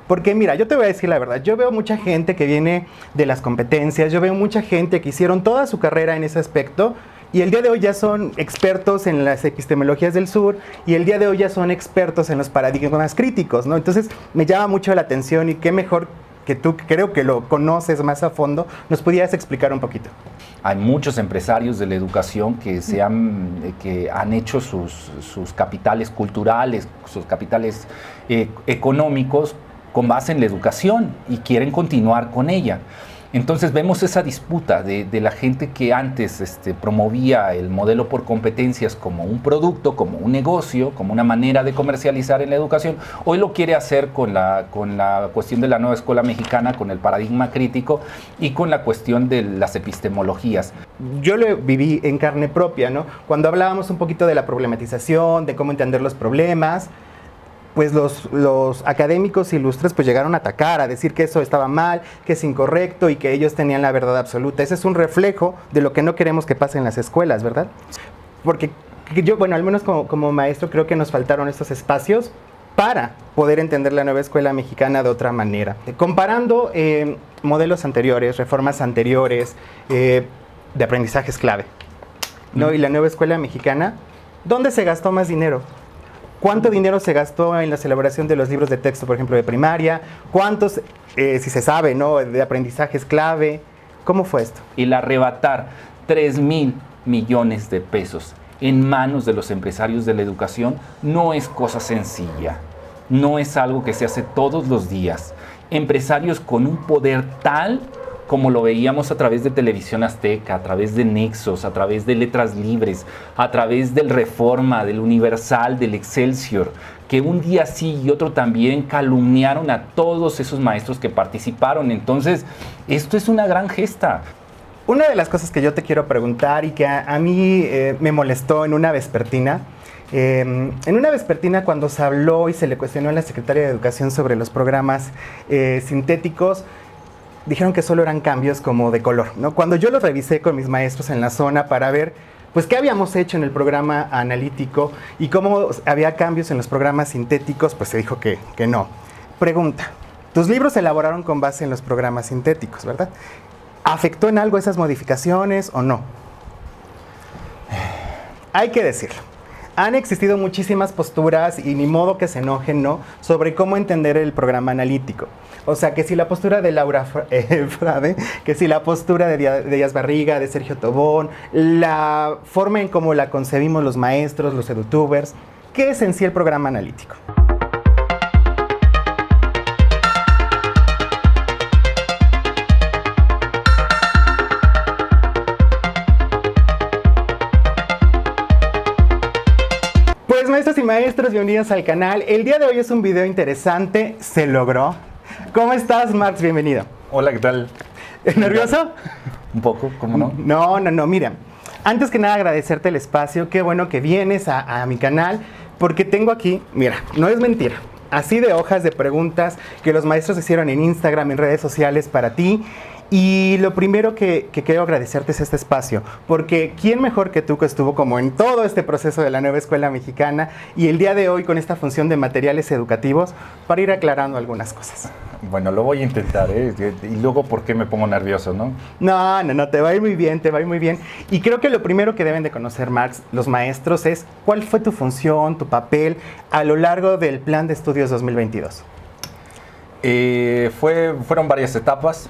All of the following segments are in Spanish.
Porque mira, yo te voy a decir la verdad, yo veo mucha gente que viene de las competencias, yo veo mucha gente que hicieron toda su carrera en ese aspecto y el día de hoy ya son expertos en las epistemologías del sur y el día de hoy ya son expertos en los paradigmas críticos, ¿no? Entonces me llama mucho la atención y qué mejor que tú, que creo que lo conoces más a fondo, nos pudieras explicar un poquito. Hay muchos empresarios de la educación que han hecho sus capitales culturales, sus capitales económicos con base en la educación y quieren continuar con ella. Entonces vemos esa disputa de la gente que antes promovía el modelo por competencias como un producto, como un negocio, como una manera de comercializar en la educación. Hoy lo quiere hacer con la cuestión de la nueva escuela mexicana, con el paradigma crítico y con la cuestión de las epistemologías. Yo lo viví en carne propia, ¿no? Cuando hablábamos un poquito de la problematización, de cómo entender los problemas, pues los académicos ilustres pues llegaron a atacar, a decir que eso estaba mal, que es incorrecto y que ellos tenían la verdad absoluta. Ese es un reflejo de lo que no queremos que pase en las escuelas, ¿verdad? Porque yo, bueno, al menos como maestro creo que nos faltaron estos espacios para poder entender la nueva escuela mexicana de otra manera. Comparando modelos anteriores, reformas anteriores, de aprendizajes clave, ¿no? Y la nueva escuela mexicana, ¿dónde se gastó más dinero? ¿Cuánto dinero se gastó en la celebración de los libros de texto, por ejemplo, de primaria? ¿Cuántos, si se sabe, ¿no?, de aprendizajes clave? ¿Cómo fue esto? El arrebatar 3,000 millones de pesos en manos de los empresarios de la educación no es cosa sencilla. No es algo que se hace todos los días. Empresarios con un poder tal como lo veíamos a través de Televisión Azteca, a través de Nexos, a través de Letras Libres, a través del Reforma, del Universal, del Excelsior, que un día sí y otro también calumniaron a todos esos maestros que participaron. Entonces, esto es una gran gesta. Una de las cosas que yo te quiero preguntar y que a mí me molestó en una vespertina, cuando se habló y se le cuestionó a la Secretaría de Educación sobre los programas sintéticos, dijeron que solo eran cambios como de color, ¿no? Cuando yo los revisé con mis maestros en la zona para ver pues qué habíamos hecho en el programa analítico y cómo había cambios en los programas sintéticos, pues se dijo que no. Pregunta, tus libros se elaboraron con base en los programas sintéticos, ¿verdad? ¿Afectó en algo esas modificaciones o no? Hay que decirlo. Han existido muchísimas posturas y ni modo que se enojen, ¿no?, sobre cómo entender el programa analítico. O sea, que si la postura de Laura Frade, que si la postura de Díaz Barriga, de Sergio Tobón, la forma en cómo la concebimos los maestros, los edutubers, ¿qué es en sí el programa analítico? Pues maestros y maestros, bienvenidos al canal. El día de hoy es un video interesante, se logró. ¿Cómo estás, Marx? Bienvenido. Hola, ¿qué tal? ¿Nervioso? Un poco, ¿cómo no? No, mira. Antes que nada agradecerte el espacio, qué bueno que vienes a mi canal, porque tengo aquí, mira, no es mentira, así de hojas de preguntas que los maestros hicieron en Instagram, en redes sociales para ti. Y lo primero que quiero agradecerte es este espacio, porque ¿quién mejor que tú que estuvo como en todo este proceso de la nueva escuela mexicana y el día de hoy con esta función de materiales educativos para ir aclarando algunas cosas? Bueno, lo voy a intentar, ¿eh? Y luego, ¿por qué me pongo nervioso, no? No, te va a ir muy bien, te va a ir muy bien. Y creo que lo primero que deben de conocer, Marx, los maestros, es cuál fue tu función, tu papel a lo largo del Plan de Estudios 2022. Fueron varias etapas.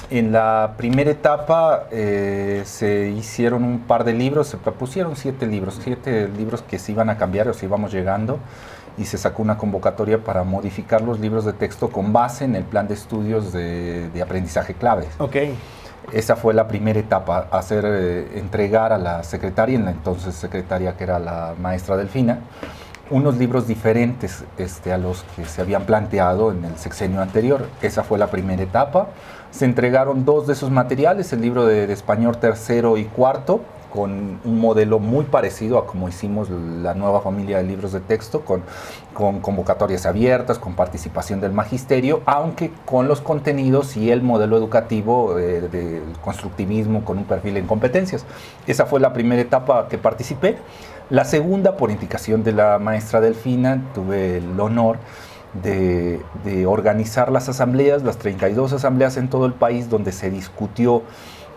En la primera etapa se hicieron un par de libros, se propusieron 7 libros que se iban a cambiar o se íbamos llegando, y se sacó una convocatoria para modificar los libros de texto con base en el plan de estudios de aprendizaje clave. Ok. Esa fue la primera etapa, entregar a la secretaria, en la entonces secretaria, que era la maestra Delfina, unos libros diferentes a los que se habían planteado en el sexenio anterior. Esa fue la primera etapa. Se entregaron 2 de esos materiales, el libro de español tercero y cuarto, con un modelo muy parecido a como hicimos la nueva familia de libros de texto, con convocatorias abiertas, con participación del magisterio, aunque con los contenidos y el modelo educativo del constructivismo con un perfil en competencias. Esa fue la primera etapa que participé. La segunda, por indicación de la maestra Delfina, tuve el honor de organizar las asambleas, las 32 asambleas en todo el país, donde se discutió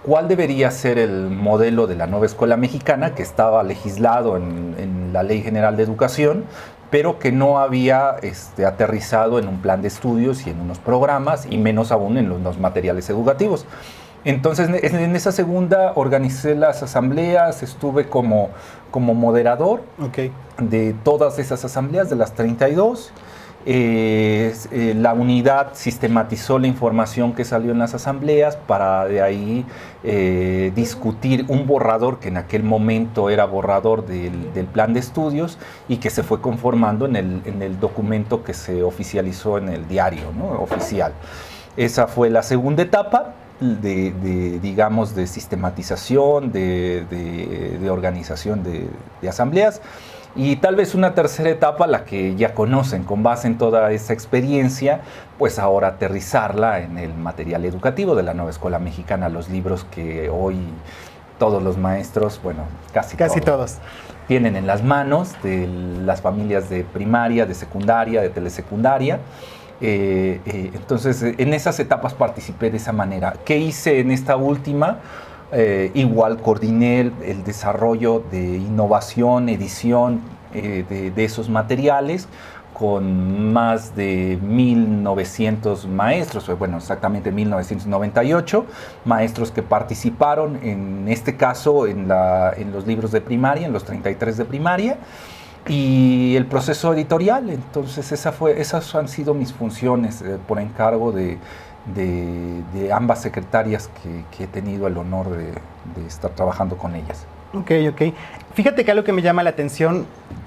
cuál debería ser el modelo de la nueva escuela mexicana, que estaba legislado en la Ley General de Educación, pero que no había aterrizado en un plan de estudios y en unos programas, y menos aún en los materiales educativos. Entonces, en esa segunda organicé las asambleas, estuve como moderador de todas esas asambleas, de las 32. La unidad sistematizó la información que salió en las asambleas para de ahí discutir un borrador que en aquel momento era borrador del plan de estudios y que se fue conformando en el documento que se oficializó en el diario, ¿no?, oficial. Esa fue la segunda etapa digamos, de sistematización, de organización de asambleas. Y tal vez una tercera etapa, la que ya conocen, con base en toda esa experiencia, pues ahora aterrizarla en el material educativo de la nueva escuela mexicana, los libros que hoy todos los maestros, bueno, casi todos, tienen en las manos, de las familias de primaria, de secundaria, de telesecundaria. Entonces, en esas etapas participé de esa manera. ¿Qué hice en esta última? Igual coordiné el desarrollo de innovación, edición de esos materiales con más de 1.900 maestros, bueno, exactamente 1.998 maestros que participaron, en este caso en los libros de primaria, en los 33 de primaria, y el proceso editorial. Entonces esas han sido mis funciones por encargo de ambas secretarias que he tenido el honor de estar trabajando con ellas. Ok. Fíjate que algo que me llama la atención,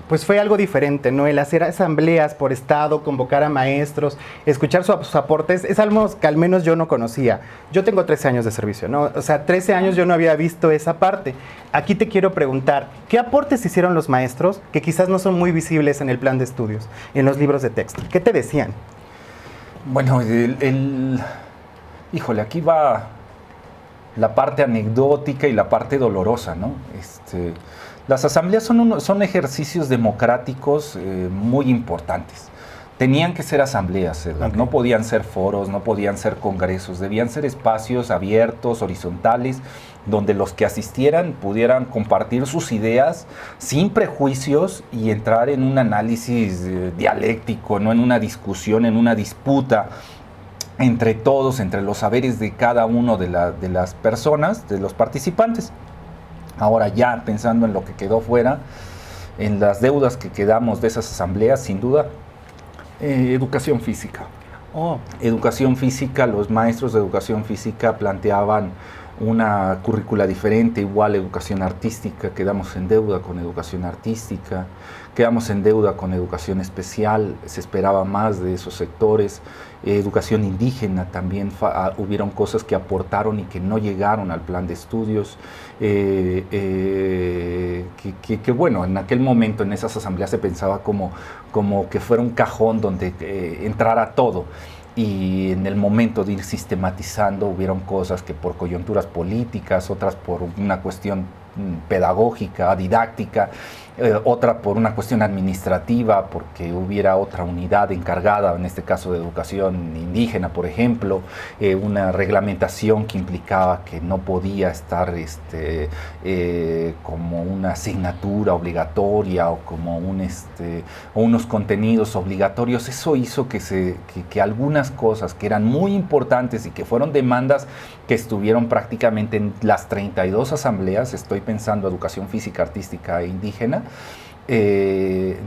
pues fue algo diferente, ¿no? El hacer asambleas por estado, convocar a maestros, escuchar sus aportes, es algo que al menos yo no conocía. Yo tengo 13 años de servicio, ¿no? O sea, 13 años yo no había visto esa parte. Aquí te quiero preguntar, ¿qué aportes hicieron los maestros que quizás no son muy visibles en el plan de estudios, en los libros de texto? ¿Qué te decían? Bueno, híjole, aquí va la parte anecdótica y la parte dolorosa, ¿no? Las asambleas son ejercicios democráticos muy importantes. Tenían que ser asambleas, ¿verdad? Okay. No podían ser foros, no podían ser congresos, debían ser espacios abiertos, horizontales, donde los que asistieran pudieran compartir sus ideas sin prejuicios y entrar en un análisis dialéctico, no en una discusión, en una disputa entre todos, entre los saberes de cada uno de las personas, de los participantes. Ahora ya pensando en lo que quedó fuera, en las deudas que quedamos de esas asambleas, sin duda, educación física. Educación física, los maestros de educación física planteaban una currícula diferente, igual educación artística, quedamos en deuda con educación artística, quedamos en deuda con educación especial, se esperaba más de esos sectores, educación indígena también, hubieron cosas que aportaron y que no llegaron al plan de estudios, que bueno, en aquel momento en esas asambleas se pensaba como que fuera un cajón donde entrara todo. Y en el momento de ir sistematizando hubieron cosas que por coyunturas políticas, otras por una cuestión pedagógica, didáctica, otra por una cuestión administrativa, porque hubiera otra unidad encargada, en este caso de educación indígena, por ejemplo, una reglamentación que implicaba que no podía estar como una asignatura obligatoria o como o unos contenidos obligatorios. Eso hizo que algunas cosas que eran muy importantes y que fueron demandas que estuvieron prácticamente en las 32 asambleas, estoy pensando educación física, artística e indígena,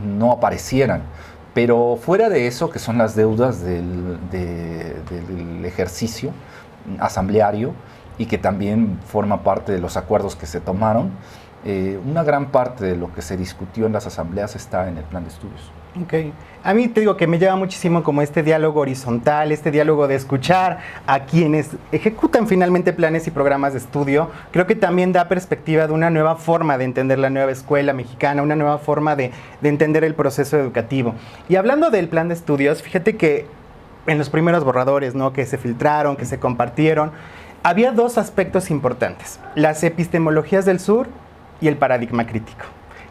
no aparecieran. Pero fuera de eso, que son las deudas del ejercicio asambleario y que también forma parte de los acuerdos que se tomaron, una gran parte de lo que se discutió en las asambleas está en el plan de estudios. Okay. A mí te digo que me lleva muchísimo como este diálogo horizontal, este diálogo de escuchar a quienes ejecutan finalmente planes y programas de estudio. Creo que también da perspectiva de una nueva forma de entender la nueva escuela mexicana, una nueva forma de entender el proceso educativo. Y hablando del plan de estudios, fíjate que en los primeros borradores, ¿no?, que se filtraron, que se compartieron, había dos aspectos importantes: las epistemologías del sur y el paradigma crítico.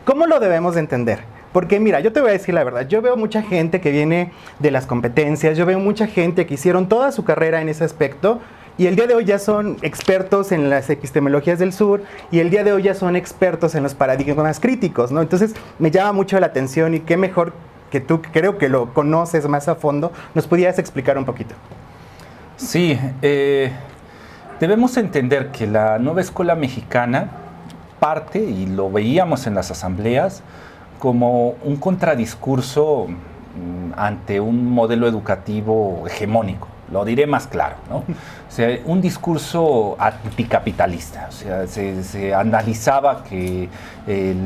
¿Cómo lo debemos de entender? Porque mira, yo te voy a decir la verdad, yo veo mucha gente que viene de las competencias, yo veo mucha gente que hicieron toda su carrera en ese aspecto y el día de hoy ya son expertos en las epistemologías del sur y el día de hoy ya son expertos en los paradigmas críticos, ¿no? Entonces me llama mucho la atención y qué mejor que tú, que creo que lo conoces más a fondo, nos pudieras explicar un poquito. Sí, debemos entender que la nueva escuela mexicana parte, y lo veíamos en las asambleas, como un contradiscurso ante un modelo educativo hegemónico. Lo diré más claro, ¿no? O sea, un discurso anticapitalista. O sea, se analizaba que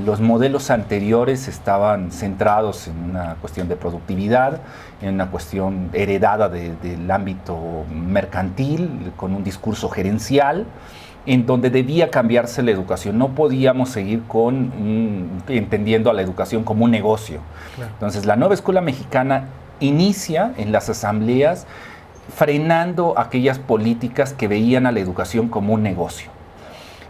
los modelos anteriores estaban centrados en una cuestión de productividad, en una cuestión heredada del ámbito mercantil, con un discurso gerencial, en donde debía cambiarse la educación. No podíamos seguir entendiendo a la educación como un negocio. Claro. Entonces, la nueva escuela mexicana inicia en las asambleas frenando aquellas políticas que veían a la educación como un negocio.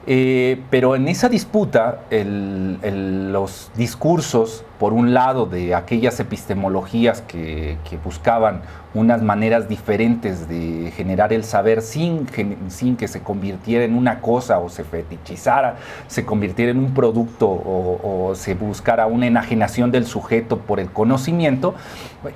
Pero en esa disputa, los discursos, por un lado, de aquellas epistemologías que buscaban unas maneras diferentes de generar el saber sin que se convirtiera en una cosa o se fetichizara, se convirtiera en un producto o se buscara una enajenación del sujeto por el conocimiento,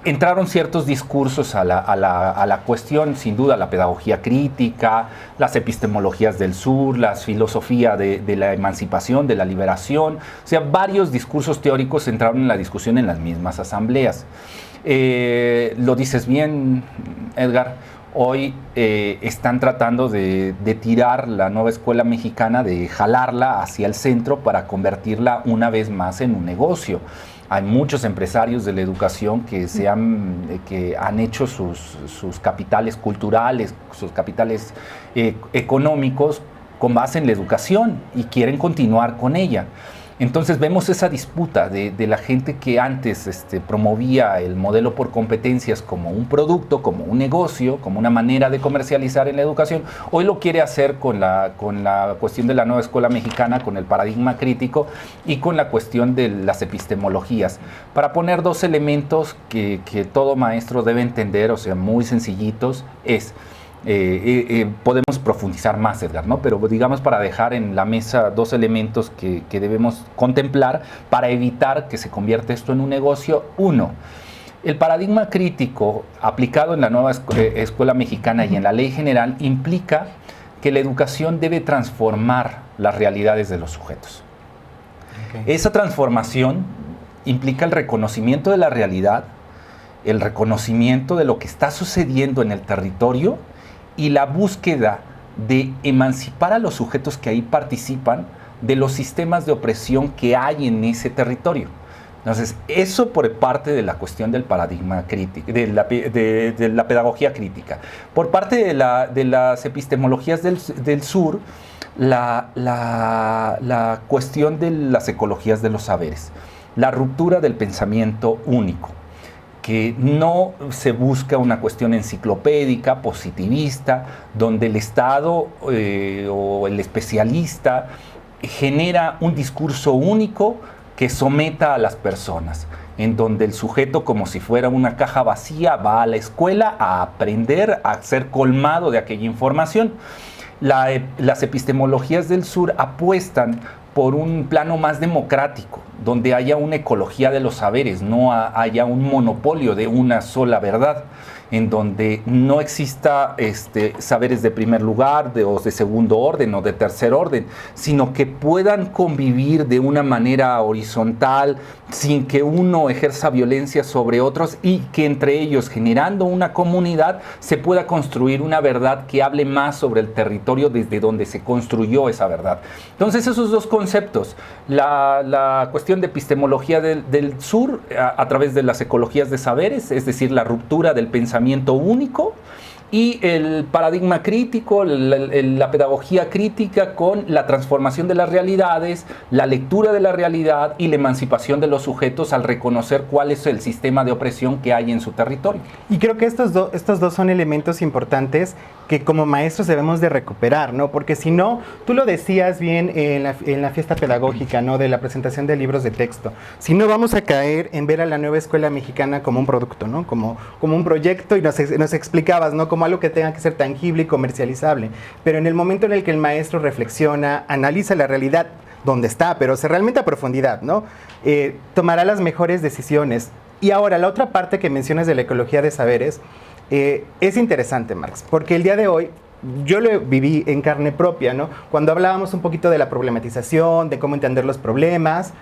entraron ciertos discursos a la cuestión, sin duda, la pedagogía crítica, las epistemologías del sur, la filosofía de la emancipación, de la liberación, o sea, varios discursos teóricos entraron en la discusión en las mismas asambleas. Lo dices bien, Edgar, hoy están tratando de tirar la nueva escuela mexicana, de jalarla hacia el centro para convertirla una vez más en un negocio. Hay muchos empresarios de la educación que han hecho sus capitales culturales, sus capitales económicos con base en la educación y quieren continuar con ella. Entonces vemos esa disputa de la gente que antes promovía el modelo por competencias como un producto, como un negocio, como una manera de comercializar en la educación. Hoy lo quiere hacer con la cuestión de la nueva escuela mexicana, con el paradigma crítico y con la cuestión de las epistemologías. Para poner dos elementos que todo maestro debe entender, o sea, muy sencillitos, podemos profundizar más, Edgar, ¿no? Pero digamos, para dejar en la mesa dos elementos que debemos contemplar para evitar que se convierta esto en un negocio. Uno, el paradigma crítico aplicado en la nueva escuela mexicana y en la ley general implica que la educación debe transformar las realidades de los sujetos. Okay. Esa transformación implica el reconocimiento de la realidad, el reconocimiento de lo que está sucediendo en el territorio y la búsqueda de emancipar a los sujetos que ahí participan de los sistemas de opresión que hay en ese territorio. Entonces, eso por parte de la cuestión del paradigma crítico, de la pedagogía crítica. Por parte de las epistemologías del sur, la cuestión de las ecologías de los saberes, la ruptura del pensamiento único, que no se busca una cuestión enciclopédica, positivista, donde el Estado o el especialista genera un discurso único que someta a las personas, en donde el sujeto, como si fuera una caja vacía, va a la escuela a aprender, a ser colmado de aquella información. Las epistemologías del sur apuestan por un plano más democrático, donde haya una ecología de los saberes, no haya un monopolio de una sola verdad, en donde no exista saberes de primer lugar, o de segundo orden o de tercer orden, sino que puedan convivir de una manera horizontal, sin que uno ejerza violencia sobre otros y que entre ellos, generando una comunidad, se pueda construir una verdad que hable más sobre el territorio desde donde se construyó esa verdad. Entonces, esos dos conceptos, la cuestión de epistemología del sur a través de las ecologías de saberes, es decir, la ruptura del pensamiento único, y el paradigma crítico, la pedagogía crítica con la transformación de las realidades, la lectura de la realidad y la emancipación de los sujetos al reconocer cuál es el sistema de opresión que hay en su territorio. Y creo que estos dos son elementos importantes que como maestros debemos de recuperar, ¿no? Porque si no, tú lo decías bien en la fiesta pedagógica, ¿no? De la presentación de libros de texto. Si no, vamos a caer en ver a la nueva escuela mexicana como un producto, ¿no? Como un proyecto, y nos explicabas, ¿no? Como algo que tenga que ser tangible y comercializable. Pero en el momento en el que el maestro reflexiona, analiza la realidad donde está, pero realmente a profundidad, ¿no? Tomará las mejores decisiones. Y ahora, la otra parte que mencionas de la ecología de saberes, es interesante, Marx, porque el día de hoy yo lo viví en carne propia, ¿no? Cuando hablábamos un poquito de la problematización, de cómo entender los problemas,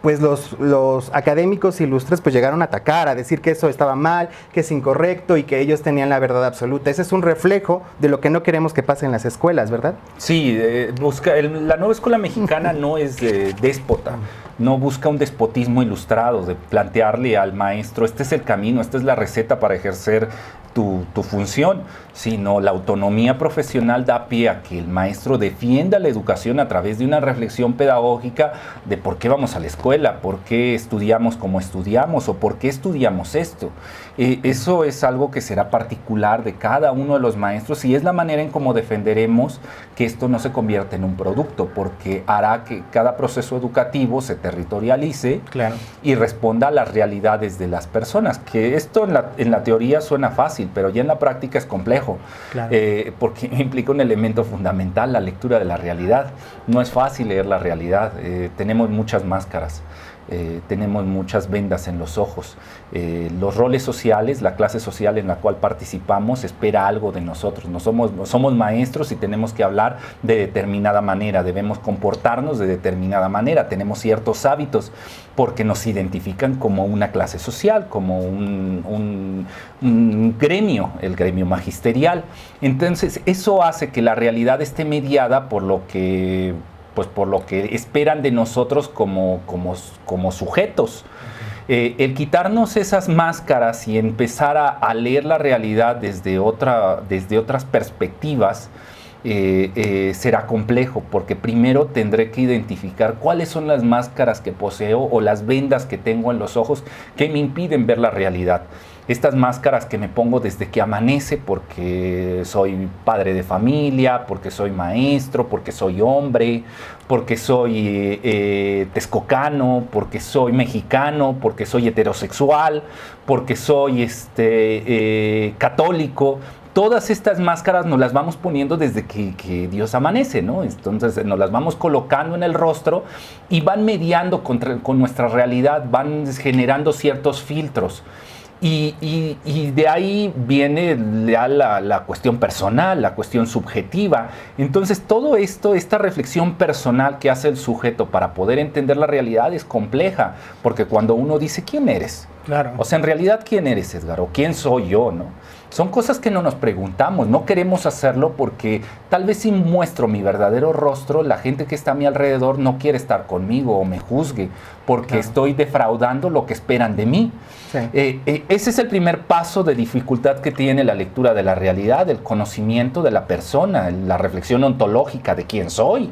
pues los académicos ilustres pues llegaron a atacar, a decir que eso estaba mal, que es incorrecto y que ellos tenían la verdad absoluta. Ese es un reflejo de lo que no queremos que pase en las escuelas, ¿verdad? Sí, la nueva escuela mexicana no es déspota, no busca un despotismo ilustrado de plantearle al maestro, este es el camino, esta es la receta para ejercer tu función, sino la autonomía profesional da pie a que el maestro defienda la educación a través de una reflexión pedagógica de por qué vamos a la escuela, por qué estudiamos como estudiamos o por qué estudiamos esto. Eso es algo que será particular de cada uno de los maestros y es la manera en cómo defenderemos que esto no se convierta en un producto, porque hará que cada proceso educativo se territorialice, claro, y responda a las realidades de las personas, que esto en la teoría suena fácil, pero ya en la práctica es complejo, claro, porque implica un elemento fundamental, la lectura de la realidad. No es fácil leer la realidad, tenemos muchas máscaras. Tenemos muchas vendas en los ojos. Los roles sociales, la clase social en la cual participamos espera algo de nosotros. No somos maestros y tenemos que hablar de determinada manera, debemos comportarnos de determinada manera, tenemos ciertos hábitos porque nos identifican como una clase social, como un gremio, el gremio magisterial. Entonces eso hace que la realidad esté mediada por lo que esperan de nosotros como sujetos. El quitarnos esas máscaras y empezar a leer la realidad desde otras perspectivas será complejo, porque primero tendré que identificar cuáles son las máscaras que poseo o las vendas que tengo en los ojos que me impiden ver la realidad. Estas máscaras que me pongo desde que amanece, porque soy padre de familia, porque soy maestro, porque soy hombre, porque soy texcocano, porque soy mexicano, porque soy heterosexual, porque soy católico. Todas estas máscaras nos las vamos poniendo desde que Dios amanece, ¿no? Entonces nos las vamos colocando en el rostro y van mediando con nuestra realidad, van generando ciertos filtros. Y de ahí viene ya la cuestión personal, la cuestión subjetiva. Entonces todo esto, esta reflexión personal que hace el sujeto para poder entender la realidad es compleja, porque cuando uno dice ¿quién eres? Claro. O sea, en realidad ¿quién eres, Edgar? ¿O quién soy yo, no? Son cosas que no nos preguntamos, no queremos hacerlo porque tal vez si muestro mi verdadero rostro, la gente que está a mi alrededor no quiere estar conmigo o me juzgue porque estoy defraudando lo que esperan de mí. Sí. Ese es el primer paso de dificultad que tiene la lectura de la realidad, el conocimiento de la persona, la reflexión ontológica de quién soy.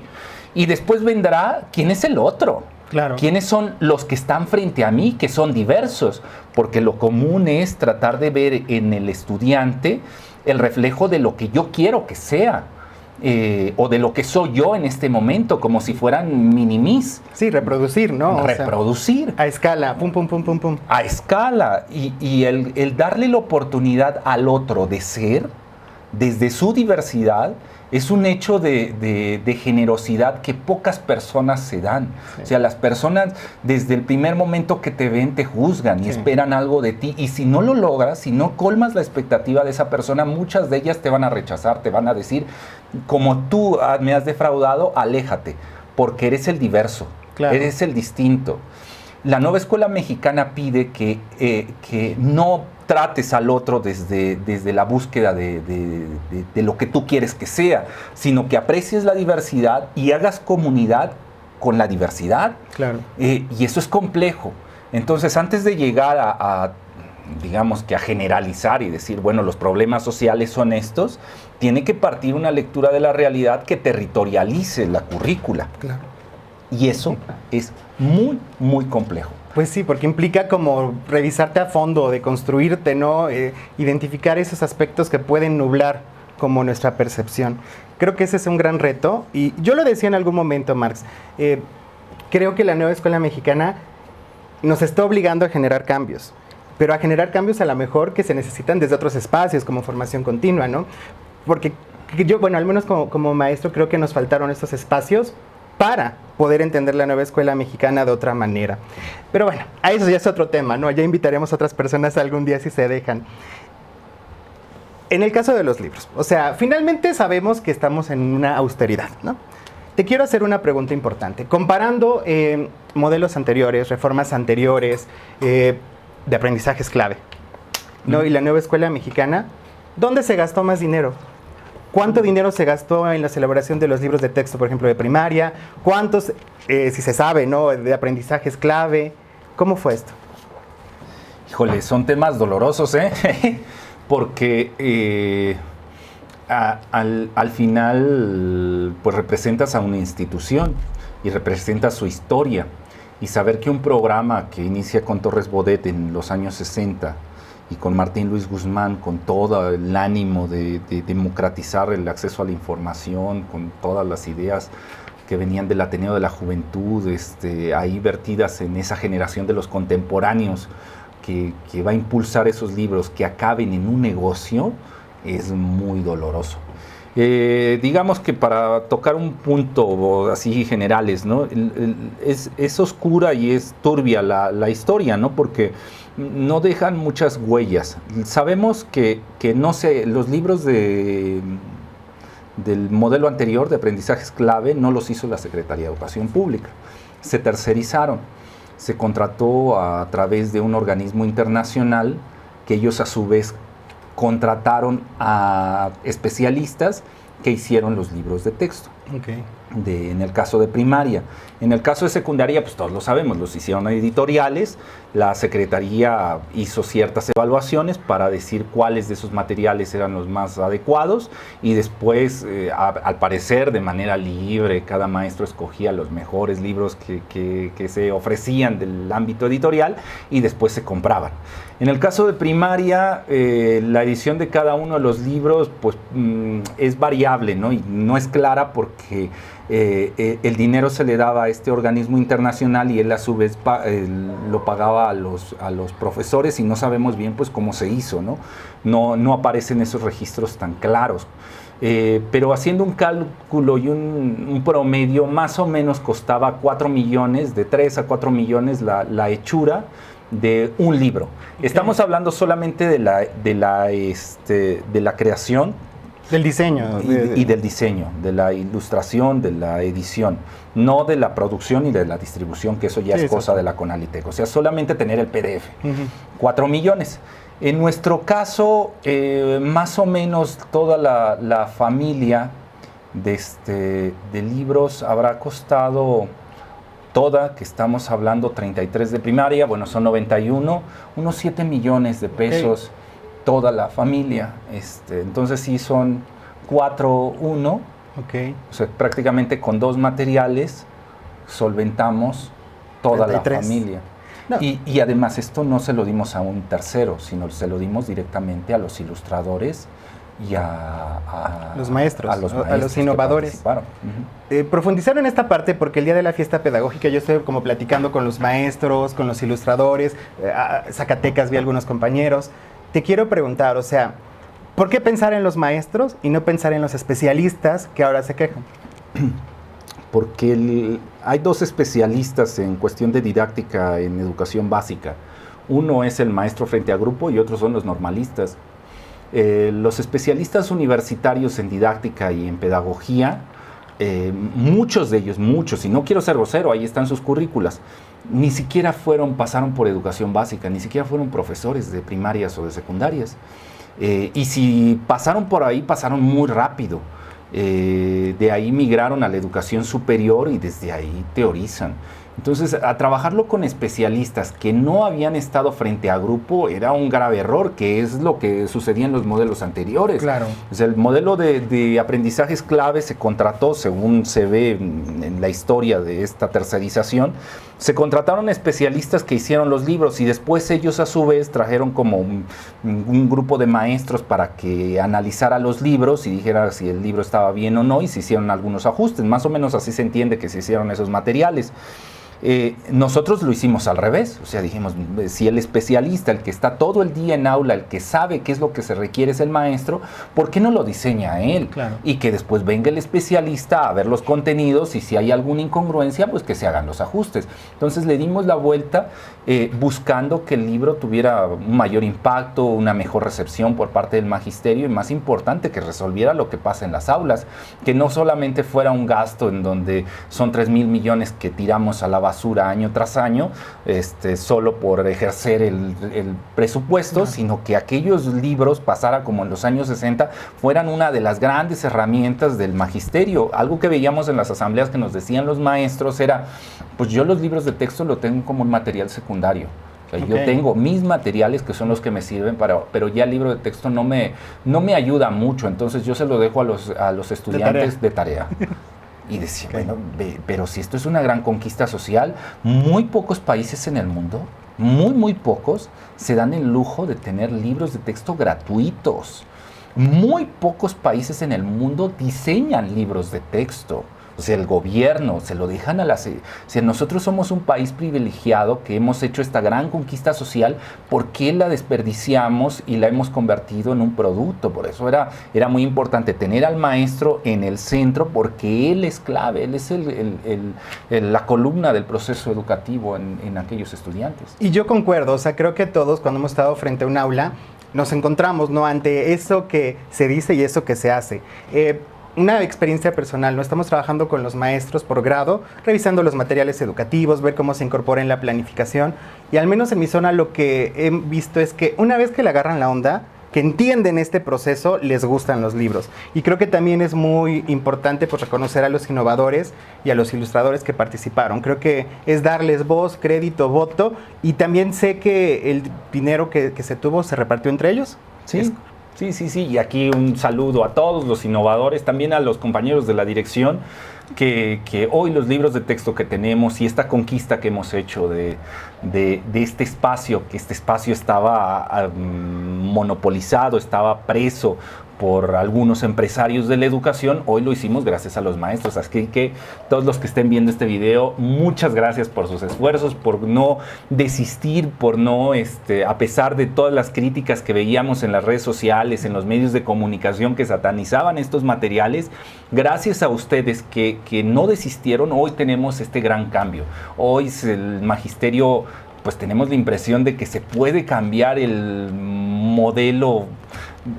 Y después vendrá quién es el otro. Claro. ¿Quiénes son los que están frente a mí, que son diversos? Porque lo común es tratar de ver en el estudiante el reflejo de lo que yo quiero que sea, o de lo que soy yo en este momento, como si fueran minimis. Sí, reproducir, ¿no? Reproducir. A escala, pum, pum, pum, pum, pum. A escala. Y el darle la oportunidad al otro de ser, desde su diversidad, es un hecho de generosidad que pocas personas se dan. Sí. O sea, las personas desde el primer momento que te ven te juzgan y esperan algo de ti. Y si no lo logras, si no colmas la expectativa de esa persona, muchas de ellas te van a rechazar, te van a decir, como tú me has defraudado, aléjate, porque eres el diverso, claro, eres el distinto. La nueva escuela mexicana pide que no trates al otro desde la búsqueda de lo que tú quieres que sea, sino que aprecies la diversidad y hagas comunidad con la diversidad. Claro. Y eso es complejo. Entonces, antes de llegar digamos que a generalizar y decir, bueno, los problemas sociales son estos, tiene que partir una lectura de la realidad que territorialice la currícula. Claro. Y eso es muy, muy complejo. Pues sí, porque implica como revisarte a fondo, deconstruirte, ¿no? Identificar esos aspectos que pueden nublar como nuestra percepción. Creo que ese es un gran reto. Y yo lo decía en algún momento, Marx, creo que la nueva escuela mexicana nos está obligando a generar cambios, pero a generar cambios a lo mejor que se necesitan desde otros espacios, como formación continua, ¿no? Porque yo, bueno, al menos como maestro, creo que nos faltaron estos espacios para poder entender la nueva escuela mexicana de otra manera. Pero bueno, a eso ya es otro tema, ¿no? Ya invitaremos a otras personas algún día si se dejan. En el caso de los libros, o sea, finalmente sabemos que estamos en una austeridad, ¿no? Te quiero hacer una pregunta importante. Comparando modelos anteriores, reformas anteriores, de aprendizajes clave, ¿no? Y la nueva escuela mexicana, ¿dónde se gastó más dinero? ¿Cuánto dinero se gastó en la elaboración de los libros de texto, por ejemplo, de primaria? ¿Cuántos, si se sabe, ¿no?, de aprendizajes clave? ¿Cómo fue esto? Híjole, son temas dolorosos, porque al final pues representas a una institución y representas su historia. Y saber que un programa que inicia con Torres Bodet en los años 60 y con Martín Luis Guzmán, con todo el ánimo de democratizar el acceso a la información, con todas las ideas que venían del Ateneo de la Juventud, ahí vertidas en esa generación de los contemporáneos que va a impulsar esos libros, que acaben en un negocio, es muy doloroso. Digamos que para tocar un punto así generales, ¿no? Es oscura y es turbia la historia, ¿no? Porque no dejan muchas huellas. Sabemos que no sé, los libros del modelo anterior de aprendizajes clave no los hizo la Secretaría de Educación Pública. Se tercerizaron. Se contrató a través de un organismo internacional que ellos a su vez contrataron a especialistas que hicieron los libros de texto. Okay. En el caso de primaria. En el caso de secundaria, pues todos lo sabemos, los hicieron editoriales, la Secretaría hizo ciertas evaluaciones para decir cuáles de esos materiales eran los más adecuados y después, al parecer, de manera libre, cada maestro escogía los mejores libros que se ofrecían del ámbito editorial y después se compraban. En el caso de primaria, la edición de cada uno de los libros pues, es variable, ¿no? Y no es clara porque el dinero se le daba a este organismo internacional y él a su vez lo pagaba a los profesores y no sabemos bien pues, cómo se hizo, ¿no? No aparecen esos registros tan claros. Pero haciendo un cálculo y un promedio, más o menos costaba 4 millones, de 3 a 4 millones la hechura de un libro. Okay. Estamos hablando solamente de la creación. Del diseño. Y del diseño, de la ilustración, de la edición, no de la producción y de la distribución, que eso ya es cosa de la Conalitec. O sea, solamente tener el PDF. 4 millones. En nuestro caso, más o menos toda la familia de libros habrá costado... Toda, que estamos hablando 33 de primaria, bueno, son 91, unos 7 millones de pesos, okay. Toda la familia. Entonces sí son 4-1, okay. O sea, prácticamente con 2 materiales solventamos toda 33. La familia. No. Y además esto no se lo dimos a un tercero, sino se lo dimos directamente a los ilustradores y a los maestros, a los innovadores. Profundizar en esta parte porque el día de la fiesta pedagógica yo estoy como platicando con los maestros, con los ilustradores, Zacatecas vi a algunos compañeros. Te quiero preguntar, o sea, ¿por qué pensar en los maestros y no pensar en los especialistas que ahora se quejan? Porque hay 2 especialistas en cuestión de didáctica en educación básica. Uno es el maestro frente a grupo y otros son los normalistas. Los especialistas universitarios en didáctica y en pedagogía, muchos de ellos, y no quiero ser grosero, ahí están sus currículas, ni siquiera pasaron por educación básica, ni siquiera fueron profesores de primarias o de secundarias. Y si pasaron por ahí, pasaron muy rápido. De ahí migraron a la educación superior y desde ahí teorizan. Entonces, a trabajarlo con especialistas que no habían estado frente a grupo era un grave error, que es lo que sucedía en los modelos anteriores. Claro. O sea, el modelo de aprendizajes clave se contrató, según se ve en la historia de esta tercerización, se contrataron especialistas que hicieron los libros y después ellos a su vez trajeron como un grupo de maestros para que analizara los libros y dijera si el libro estaba bien o no, y se hicieron algunos ajustes. Más o menos así se entiende que se hicieron esos materiales. Nosotros lo hicimos al revés, o sea, dijimos, si el especialista, el que está todo el día en aula, el que sabe qué es lo que se requiere es el maestro, ¿por qué no lo diseña él? Claro. Y que después venga el especialista a ver los contenidos y si hay alguna incongruencia, pues que se hagan los ajustes. Entonces le dimos la vuelta buscando que el libro tuviera un mayor impacto, una mejor recepción por parte del magisterio y, más importante, que resolviera lo que pasa en las aulas, que no solamente fuera un gasto en donde son 3,000 millones que tiramos a la basura año tras año, solo por ejercer el presupuesto, sino que aquellos libros, pasara como en los años 60, fueran una de las grandes herramientas del magisterio. Algo que veíamos en las asambleas que nos decían los maestros era, pues yo los libros de texto lo tengo como un material secundario. O sea, yo tengo mis materiales que son los que me sirven pero ya el libro de texto no me ayuda mucho, entonces yo se lo dejo a los estudiantes de tarea. Y decía, bueno, pero si esto es una gran conquista social, muy pocos países en el mundo, muy pocos, se dan el lujo de tener libros de texto gratuitos. Muy pocos países en el mundo diseñan libros de texto. O sea, el gobierno se lo dejan a las... O sea, nosotros somos un país privilegiado que hemos hecho esta gran conquista social. ¿Por qué la desperdiciamos y la hemos convertido en un producto? Por eso era muy importante tener al maestro en el centro, porque él es clave, él es la columna del proceso educativo en aquellos estudiantes. Y yo concuerdo, o sea, creo que todos cuando hemos estado frente a un aula nos encontramos, ¿no?, ante eso que se dice y eso que se hace. Una experiencia personal, ¿no? Estamos trabajando con los maestros por grado, revisando los materiales educativos, ver cómo se incorpora en la planificación, y al menos en mi zona lo que he visto es que una vez que le agarran la onda, que entienden este proceso, les gustan los libros. Y creo que también es muy importante, pues, reconocer a los innovadores y a los ilustradores que participaron. Creo que es darles voz, crédito, voto, y también sé que el dinero que se tuvo se repartió entre ellos. Sí. Sí, y aquí un saludo a todos los innovadores, también a los compañeros de la dirección, que hoy los libros de texto que tenemos y esta conquista que hemos hecho de este espacio, que este espacio estaba monopolizado, estaba preso por algunos empresarios de la educación, hoy lo hicimos gracias a los maestros. Así que todos los que estén viendo este video, muchas gracias por sus esfuerzos, por no desistir, por no, a pesar de todas las críticas que veíamos en las redes sociales, en los medios de comunicación que satanizaban estos materiales, gracias a ustedes que no desistieron, hoy tenemos este gran cambio. Hoy el magisterio, pues tenemos la impresión de que se puede cambiar el modelo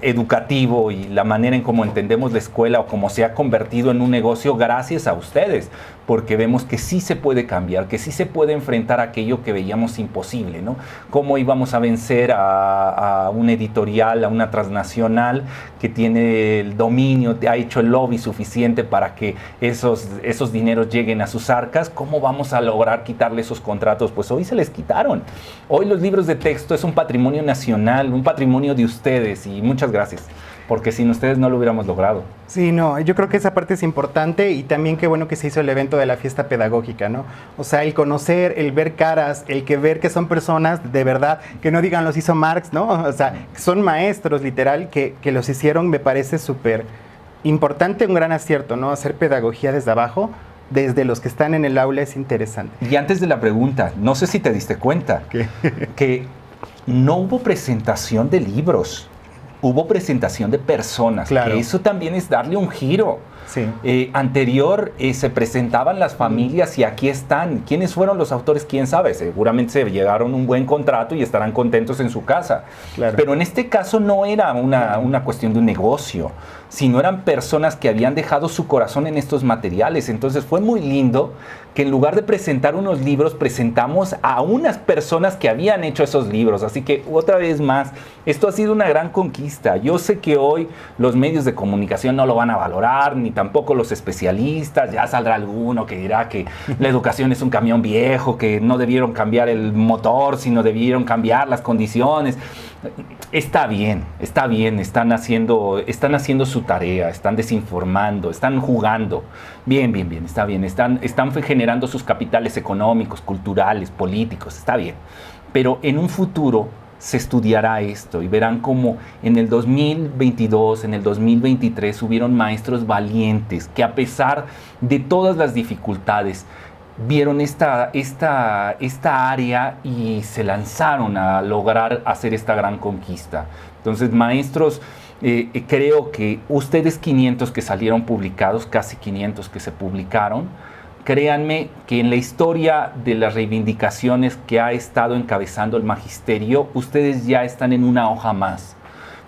educativo y la manera en cómo entendemos la escuela o cómo se ha convertido en un negocio gracias a ustedes, porque vemos que sí se puede cambiar, que sí se puede enfrentar aquello que veíamos imposible, ¿no? Cómo íbamos a vencer a una editorial, a una transnacional que tiene el dominio, ha hecho el lobby suficiente para que esos dineros lleguen a sus arcas. ¿Cómo vamos a lograr quitarle esos contratos? Pues hoy se les quitaron. Hoy los libros de texto es un patrimonio nacional, un patrimonio de ustedes, y muchas gracias, porque sin ustedes no lo hubiéramos logrado. Sí, no, yo creo que esa parte es importante, y también qué bueno que se hizo el evento de la fiesta pedagógica, ¿no? O sea, el conocer, el ver caras, ver que son personas de verdad, que no digan los hizo Marx, ¿no? O sea, son maestros literal que los hicieron, me parece súper importante, un gran acierto, ¿no? Hacer pedagogía desde abajo, desde los que están en el aula, es interesante. Y antes de la pregunta, no sé si te diste cuenta que no hubo presentación de libros. Hubo presentación de personas, claro. Que eso también es darle un giro. Sí. Anterior se presentaban las familias y aquí están. ¿Quiénes fueron los autores? ¿Quién sabe? Seguramente se llegaron un buen contrato y estarán contentos en su casa. Claro. Pero en este caso no era una cuestión de un negocio, sino eran personas que habían dejado su corazón en estos materiales. Entonces fue muy lindo que en lugar de presentar unos libros, presentamos a unas personas que habían hecho esos libros. Así que otra vez más, esto ha sido una gran conquista. realista. Yo sé que hoy los medios de comunicación no lo van a valorar, ni tampoco los especialistas. Ya saldrá alguno que dirá que la educación es un camión viejo, que no debieron cambiar el motor, sino debieron cambiar las condiciones. Está bien, están haciendo su tarea, están desinformando, están jugando. Bien, está bien, están generando sus capitales económicos, culturales, políticos, está bien. Pero en un futuro se estudiará esto y verán cómo en el 2022, en el 2023 hubieron maestros valientes que, a pesar de todas las dificultades, vieron esta área y se lanzaron a lograr hacer esta gran conquista. Entonces, maestros, creo que ustedes 500 que salieron publicados, casi 500 que se publicaron, créanme que en la historia de las reivindicaciones que ha estado encabezando el magisterio, ustedes ya están en una hoja más,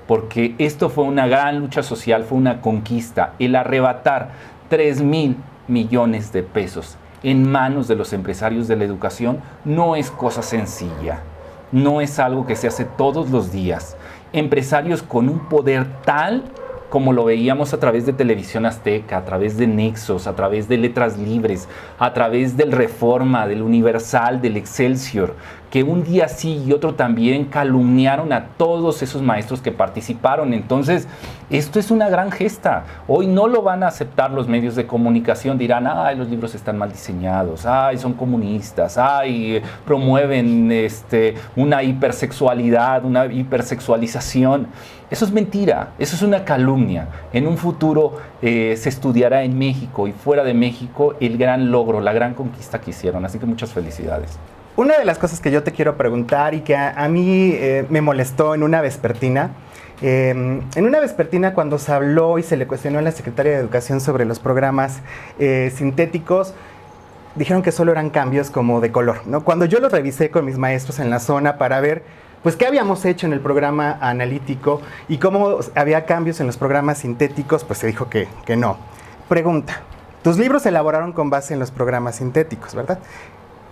porque esto fue una gran lucha social, fue una conquista. El arrebatar 3,000 millones de pesos en manos de los empresarios de la educación no es cosa sencilla, no es algo que se hace todos los días. Empresarios con un poder tal como lo veíamos a través de Televisión Azteca, a través de Nexos, a través de Letras Libres, a través del Reforma, del Universal, del Excelsior, que un día sí y otro también calumniaron a todos esos maestros que participaron. Entonces, esto es una gran gesta. Hoy no lo van a aceptar los medios de comunicación, dirán, ay, los libros están mal diseñados, ay, son comunistas, ay, promueven una hipersexualidad, una hipersexualización. Eso es mentira, eso es una calumnia. En un futuro se estudiará en México y fuera de México el gran logro, la gran conquista que hicieron. Así que muchas felicidades. Una de las cosas que yo te quiero preguntar y que a mí me molestó en una vespertina, cuando se habló y se le cuestionó a la Secretaría de Educación sobre los programas sintéticos, dijeron que solo eran cambios como de color, ¿no? Cuando yo los revisé con mis maestros en la zona para ver pues qué habíamos hecho en el programa analítico y cómo había cambios en los programas sintéticos, pues se dijo que no. Pregunta, tus libros se elaboraron con base en los programas sintéticos, ¿verdad?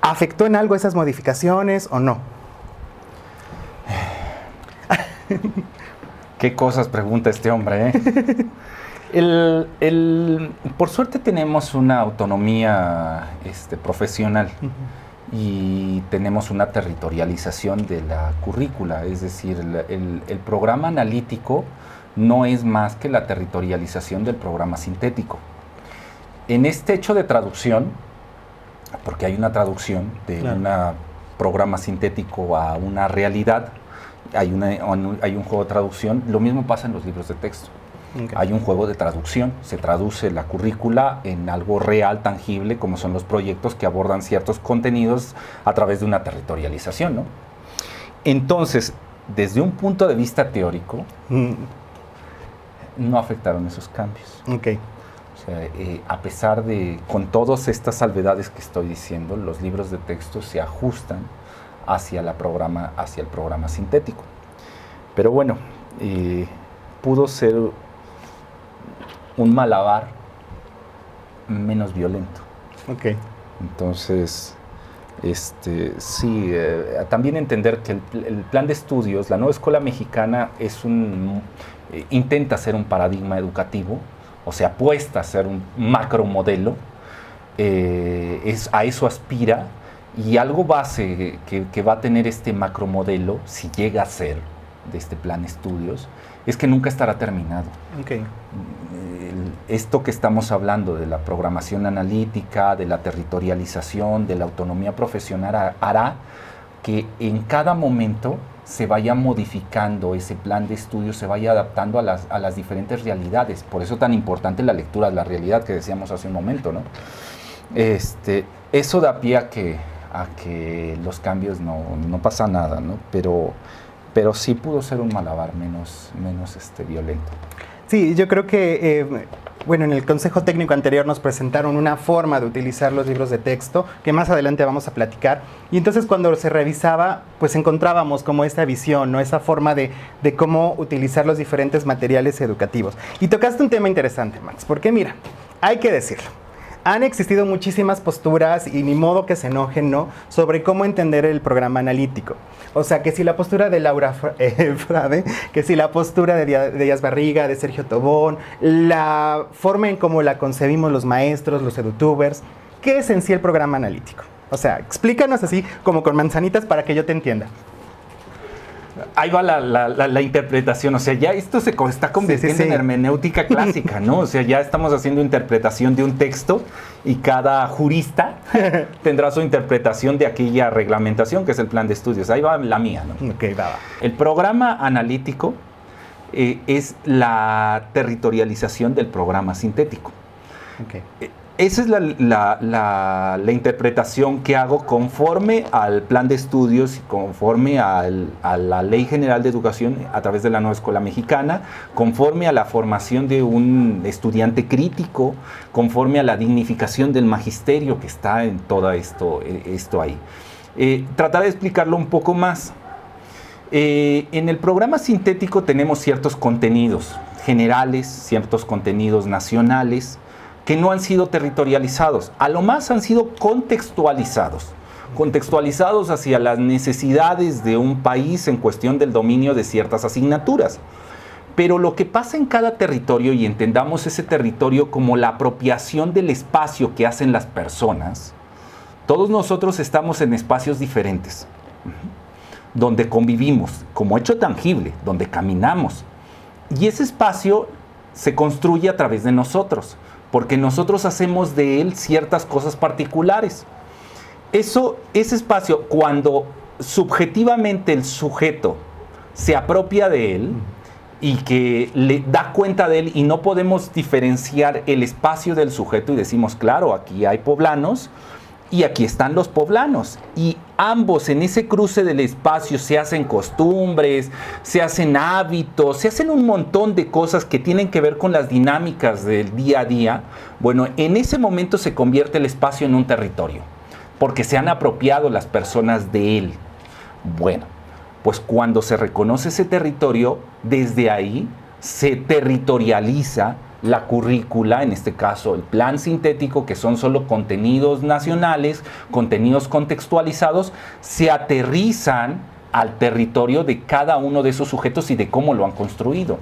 ¿Afectó en algo esas modificaciones o no? Qué cosas pregunta este hombre, ¿eh? Por suerte tenemos una autonomía profesional. Y tenemos una territorialización de la currícula, es decir, el programa analítico no es más que la territorialización del programa sintético. En este hecho de traducción, porque hay una traducción de un programa sintético a una realidad, hay un juego de traducción, lo mismo pasa en los libros de texto. Okay. Hay un juego de traducción, se traduce la currícula en algo real, tangible, como son los proyectos que abordan ciertos contenidos a través de una territorialización, ¿no? Entonces, desde un punto de vista teórico, no afectaron esos cambios. Okay. O sea, a pesar de, con todas estas salvedades que estoy diciendo, los libros de texto se ajustan hacia el programa sintético. Pero bueno, pudo ser un malabar menos violento. Okay. Entonces, sí, también entender que el plan de estudios, la nueva escuela mexicana intenta ser un paradigma educativo, o sea, apuesta a ser un macromodelo, a eso aspira, y algo base que va a tener este macromodelo, si llega a ser de este plan de estudios, es que nunca estará terminado. Okay. Esto que estamos hablando de la programación analítica, de la territorialización, de la autonomía profesional, hará que en cada momento se vaya modificando ese plan de estudio, se vaya adaptando a las diferentes realidades. Por eso tan importante la lectura de la realidad que decíamos hace un momento, ¿no? Eso da pie a que los cambios no pasa nada, ¿no? Pero sí pudo ser un malabar menos violento. Sí, yo creo que, en el Consejo Técnico anterior nos presentaron una forma de utilizar los libros de texto, que más adelante vamos a platicar, y entonces cuando se revisaba, pues encontrábamos como esta visión, ¿no? Esa forma de cómo utilizar los diferentes materiales educativos. Y tocaste un tema interesante, Max, porque mira, hay que decirlo, Han existido muchísimas posturas y ni modo que se enojen, ¿no? Sobre cómo entender el programa analítico. O sea, que si la postura de Laura Frade, que si la postura de Díaz Barriga, de Sergio Tobón, la forma en cómo la concebimos los maestros, los edutubers, ¿qué es en sí el programa analítico? O sea, explícanos así como con manzanitas para que yo te entienda. Ahí va la interpretación, o sea, ya esto se está convirtiendo en hermenéutica clásica, ¿no? O sea, ya estamos haciendo interpretación de un texto y cada jurista tendrá su interpretación de aquella reglamentación que es el plan de estudios. Ahí va la mía, ¿no? Ok, va. El programa analítico es la territorialización del programa sintético. Okay. Esa es la interpretación que hago conforme al plan de estudios y conforme a la Ley General de Educación a través de la Nueva Escuela Mexicana, conforme a la formación de un estudiante crítico, conforme a la dignificación del magisterio que está en todo esto ahí. Trataré de explicarlo un poco más. En el programa sintético tenemos ciertos contenidos generales, ciertos contenidos nacionales, que no han sido territorializados, a lo más han sido contextualizados hacia las necesidades de un país en cuestión del dominio de ciertas asignaturas. Pero lo que pasa en cada territorio, y entendamos ese territorio como la apropiación del espacio que hacen las personas, todos nosotros estamos en espacios diferentes, donde convivimos como hecho tangible, donde caminamos, y ese espacio se construye a través de nosotros, porque nosotros hacemos de él ciertas cosas particulares. Ese espacio, cuando subjetivamente el sujeto se apropia de él y que le da cuenta de él y no podemos diferenciar el espacio del sujeto y decimos, claro, aquí hay poblanos y aquí están los poblanos, y ambos en ese cruce del espacio se hacen costumbres, se hacen hábitos, se hacen un montón de cosas que tienen que ver con las dinámicas del día a día. Bueno, en ese momento se convierte el espacio en un territorio, porque se han apropiado las personas de él. Bueno, pues cuando se reconoce ese territorio, desde ahí se territorializa la currícula, en este caso el plan sintético, que son solo contenidos nacionales, contenidos contextualizados, se aterrizan al territorio de cada uno de esos sujetos y de cómo lo han construido.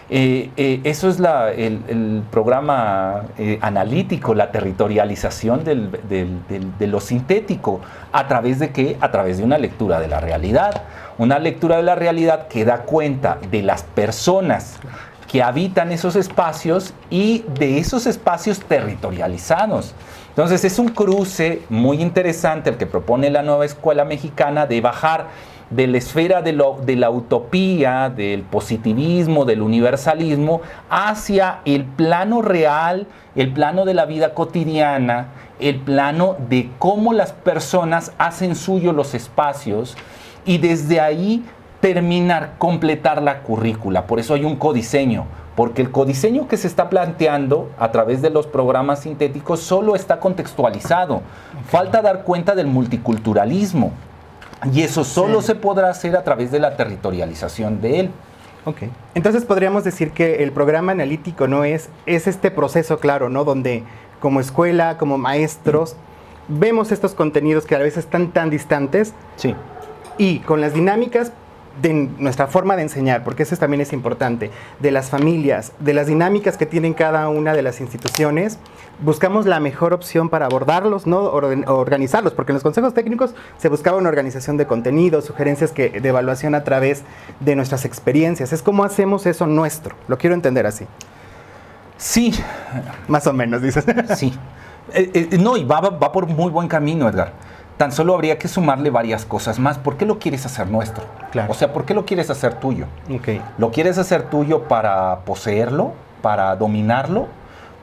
Eso es el programa analítico, la territorialización de lo sintético. ¿A través de qué? A través de una lectura de la realidad. Una lectura de la realidad que da cuenta de las personas que habitan esos espacios y de esos espacios territorializados. Entonces es un cruce muy interesante el que propone la Nueva Escuela Mexicana, de bajar de la esfera de la utopía, del positivismo, del universalismo, hacia el plano real, el plano de la vida cotidiana, el plano de cómo las personas hacen suyo los espacios, y desde ahí completar la currícula. Por eso hay un codiseño, porque el codiseño que se está planteando a través de los programas sintéticos solo está contextualizado. Okay. Falta dar cuenta del multiculturalismo, y eso solo se podrá hacer a través de la territorialización de él. Ok. Entonces podríamos decir que el programa analítico no es este proceso, claro, ¿no? Donde como escuela, como maestros, vemos estos contenidos que a veces están tan distantes. Sí. Y con las dinámicas de nuestra forma de enseñar, porque eso también es importante, de las familias, de las dinámicas que tienen cada una de las instituciones, buscamos la mejor opción para abordarlos, ¿no? Organizarlos, porque en los consejos técnicos se buscaba una organización de contenidos, sugerencias de evaluación a través de nuestras experiencias. Es como hacemos eso nuestro, lo quiero entender así. Sí. Más o menos, dices. Sí. No, y va por muy buen camino, Edgar. Tan solo habría que sumarle varias cosas más. ¿Por qué lo quieres hacer nuestro? Claro. O sea, ¿por qué lo quieres hacer tuyo? Okay. ¿Lo quieres hacer tuyo para poseerlo, para dominarlo?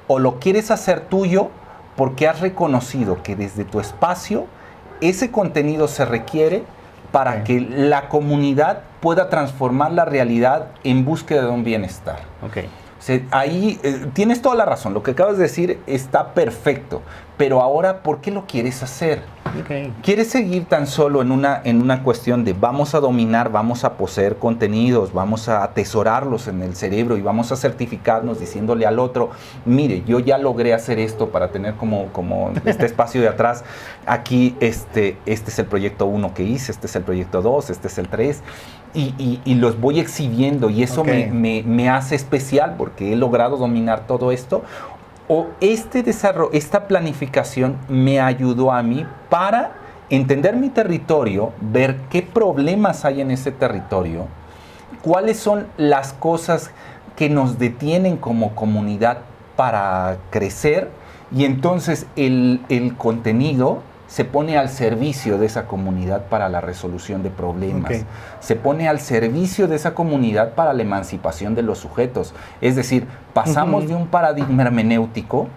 ¿O lo quieres hacer tuyo porque has reconocido que desde tu espacio ese contenido se requiere para que la comunidad pueda transformar la realidad en búsqueda de un bienestar? Okay. Ahí tienes toda la razón, lo que acabas de decir está perfecto, pero ahora, ¿por qué lo quieres hacer? Ok. quiere seguir tan solo en una cuestión de vamos a dominar, vamos a poseer contenidos, vamos a atesorarlos en el cerebro y vamos a certificarnos diciéndole al otro, mire, yo ya logré hacer esto para tener como este espacio de atrás, aquí este es el proyecto 1 que hice, este es el proyecto 2, este es el 3, y los voy exhibiendo y eso Ok. me hace especial porque he logrado dominar todo esto. O este desarrollo, esta planificación me ayudó a mí para entender mi territorio, ver qué problemas hay en ese territorio, cuáles son las cosas que nos detienen como comunidad para crecer, y entonces el contenido se pone al servicio de esa comunidad para la resolución de problemas. Ok. Se pone al servicio de esa comunidad para la emancipación de los sujetos. Es decir, pasamos de un paradigma hermenéutico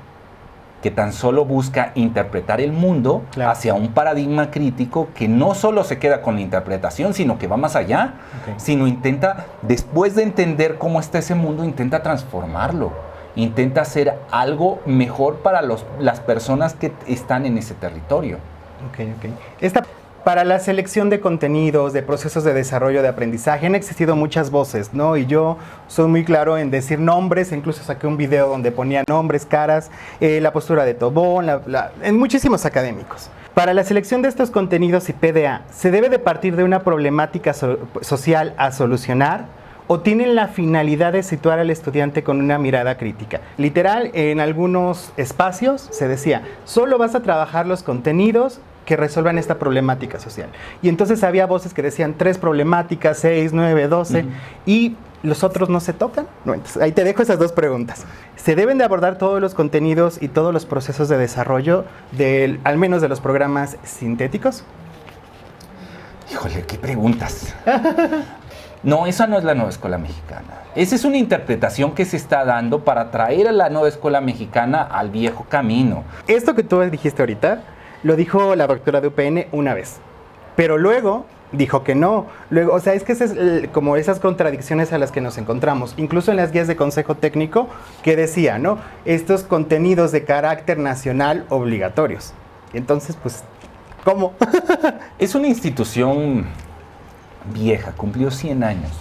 que tan solo busca interpretar el mundo, Claro. hacia un paradigma crítico que no solo se queda con la interpretación, sino que va más allá, Ok. sino intenta, después de entender cómo está ese mundo, intenta transformarlo, intenta hacer algo mejor para las personas que están en ese territorio. Ok. Para la selección de contenidos, de procesos de desarrollo de aprendizaje, han existido muchas voces, ¿no? Y yo soy muy claro en decir nombres, incluso saqué un video donde ponía nombres, caras, la postura de Tobón, en muchísimos académicos. Para la selección de estos contenidos y PDA, ¿se debe de partir de una problemática social a solucionar? ¿O tienen la finalidad de situar al estudiante con una mirada crítica? Literal, en algunos espacios se decía, solo vas a trabajar los contenidos que resuelvan esta problemática social. Y entonces había voces que decían 3 problemáticas, 6, 9, 12, y los otros no se tocan. No, entonces, ahí te dejo esas 2 preguntas. ¿Se deben de abordar todos los contenidos y todos los procesos de desarrollo, al menos de los programas sintéticos? Híjole, qué preguntas. No, esa no es la nueva escuela mexicana. Esa es una interpretación que se está dando para traer a la nueva escuela mexicana al viejo camino. Esto que tú dijiste ahorita, lo dijo la doctora de UPN una vez, pero luego dijo que no. Luego, o sea, es que como esas contradicciones a las que nos encontramos, incluso en las guías de consejo técnico que decía, ¿no? Estos contenidos de carácter nacional obligatorios. Entonces, pues, ¿cómo? Es una institución vieja, cumplió 100 años.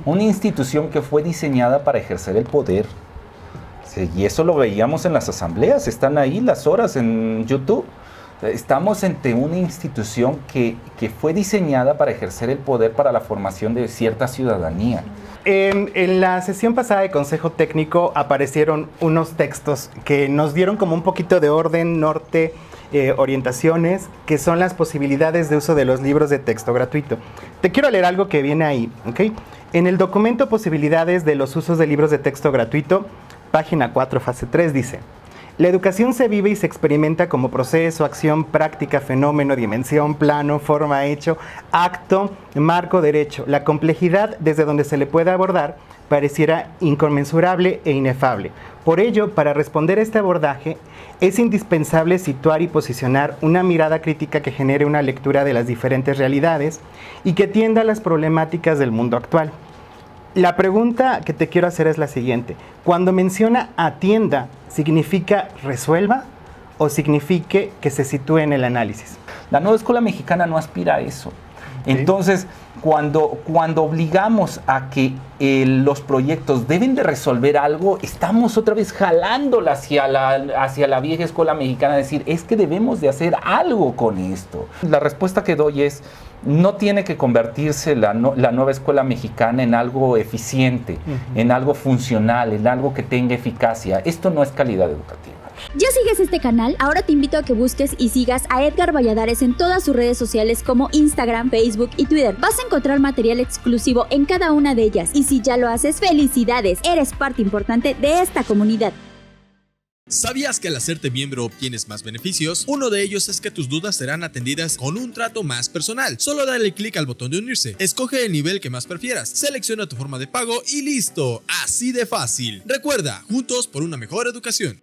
Una institución que fue diseñada para ejercer el poder. Sí, y eso lo veíamos en las asambleas, están ahí las horas en YouTube. Estamos ante una institución que fue diseñada para ejercer el poder para la formación de cierta ciudadanía. En la sesión pasada de Consejo Técnico aparecieron unos textos que nos dieron como un poquito de orden, norte, orientaciones, que son las posibilidades de uso de los libros de texto gratuito. Te quiero leer algo que viene ahí, ¿ok? En el documento Posibilidades de los usos de libros de texto gratuito, página 4, fase 3, dice: la educación se vive y se experimenta como proceso, acción, práctica, fenómeno, dimensión, plano, forma, hecho, acto, marco, derecho. La complejidad desde donde se le puede abordar pareciera inconmensurable e inefable. Por ello, para responder a este abordaje, es indispensable situar y posicionar una mirada crítica que genere una lectura de las diferentes realidades y que tienda a las problemáticas del mundo actual. La pregunta que te quiero hacer es la siguiente. Cuando menciona atienda, ¿significa resuelva o signifique que se sitúe en el análisis? La nueva escuela mexicana no aspira a eso. Entonces, cuando obligamos a que los proyectos deben de resolver algo, estamos otra vez jalándola hacia la vieja escuela mexicana, decir, es que debemos de hacer algo con esto. La respuesta que doy es, no tiene que convertirse la nueva escuela mexicana en algo eficiente, en algo funcional, en algo que tenga eficacia. Esto no es calidad educativa. ¿Ya sigues este canal? Ahora te invito a que busques y sigas a Edgar Valladares en todas sus redes sociales como Instagram, Facebook y Twitter. Vas a encontrar material exclusivo en cada una de ellas. Y si ya lo haces, ¡felicidades! Eres parte importante de esta comunidad. ¿Sabías que al hacerte miembro obtienes más beneficios? Uno de ellos es que tus dudas serán atendidas con un trato más personal. Solo dale clic al botón de unirse, escoge el nivel que más prefieras, selecciona tu forma de pago y listo, así de fácil. Recuerda, juntos por una mejor educación.